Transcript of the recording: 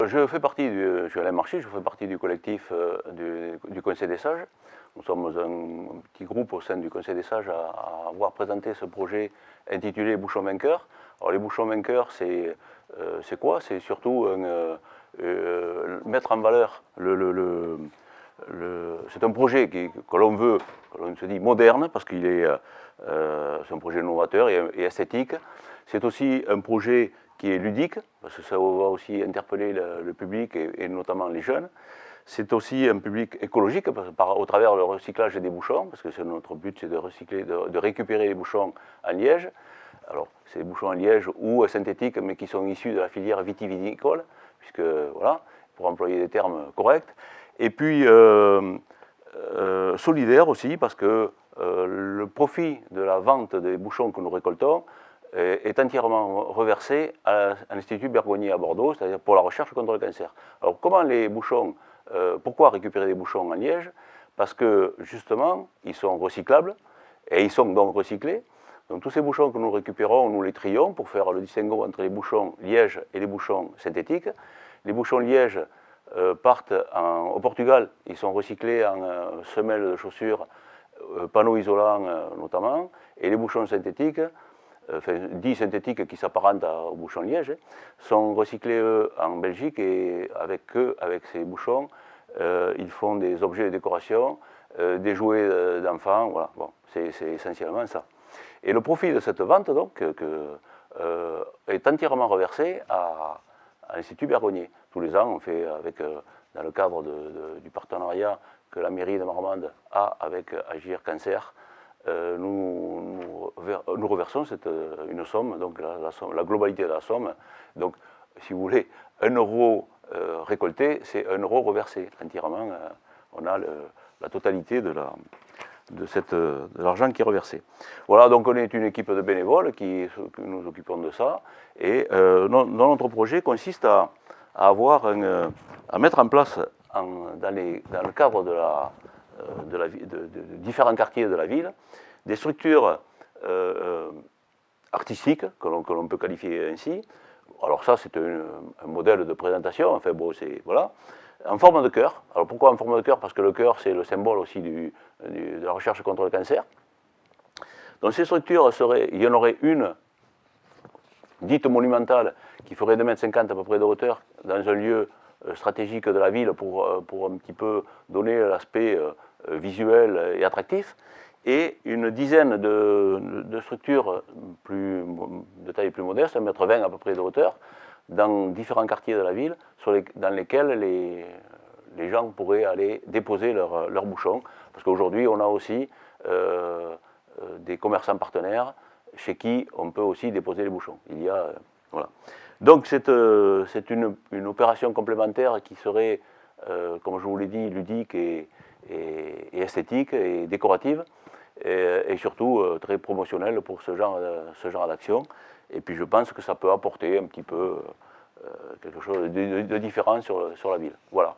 Je suis Alain Marchis, je fais partie du collectif du Conseil des Sages. Nous sommes un petit groupe au sein du Conseil des Sages à avoir présenté ce projet intitulé Bouchons vainqueurs. Alors les bouchons vainqueurs, c'est quoi? C'est surtout mettre en valeur c'est un projet que l'on veut, que l'on se dit moderne, parce qu'il est, c'est un projet novateur et esthétique. C'est aussi un projet qui est ludique, parce que ça va aussi interpeller le public et notamment les jeunes. C'est aussi un public écologique au travers le recyclage des bouchons, parce que notre but c'est de recycler, de récupérer les bouchons en liège. Alors c'est des bouchons en liège ou synthétiques, mais qui sont issus de la filière vitivinicole, puisque voilà, pour employer des termes corrects. Et puis solidaire aussi, parce que le profit de la vente des bouchons que nous récoltons est entièrement reversé à l'Institut Bergonié à Bordeaux, c'est-à-dire pour la recherche contre le cancer. Alors comment les bouchons, pourquoi récupérer des bouchons en liège? Parce que justement, ils sont recyclables, et ils sont donc recyclés. Donc tous ces bouchons que nous récupérons, nous les trions pour faire le distinguo entre les bouchons liège et les bouchons synthétiques. Les bouchons liège partent au Portugal, ils sont recyclés en semelles de chaussures, panneaux isolants notamment, et les bouchons synthétiques, dits synthétiques qui s'apparentent aux bouchons liège, sont recyclés en Belgique et avec ces bouchons, ils font des objets de décoration, des jouets d'enfants, voilà, bon, c'est essentiellement ça. Et le profit de cette vente donc est entièrement reversé à l'Institut Bergonié. Tous les ans, on fait dans le cadre du partenariat que la mairie de Marmande a avec Agir Cancer, nous reversons une somme, donc la globalité de la somme. Donc, si vous voulez, 1 euro récolté, c'est 1 euro reversé entièrement. On a la totalité de l'argent qui est reversé. Voilà, donc on est une équipe de bénévoles qui nous occupons de ça. Et notre projet consiste à mettre en place dans le cadre de différents quartiers de la ville des structures artistiques que l'on peut qualifier ainsi. Alors ça, c'est un modèle de présentation, enfin bon, c'est voilà, en forme de cœur. Alors pourquoi en forme de cœur? Parce que le cœur, c'est le symbole aussi de la recherche contre le cancer. Donc ces structures il y en aurait une dite monumentale qui ferait 2,50 m à peu près de hauteur dans un lieu stratégique de la ville pour un petit peu donner l'aspect visuel et attractif, et une dizaine de structures de taille plus modeste, 1,20 m à peu près de hauteur, dans différents quartiers de la ville, dans lesquels les gens pourraient aller déposer leurs bouchons, parce qu'aujourd'hui on a aussi des commerçants partenaires chez qui on peut aussi déposer les bouchons. Voilà. Donc c'est une opération complémentaire qui serait, comme je vous l'ai dit, ludique et esthétique et décorative, et surtout très promotionnelle pour ce genre d'action. Et puis je pense que ça peut apporter un petit peu quelque chose de différent sur la ville. Voilà.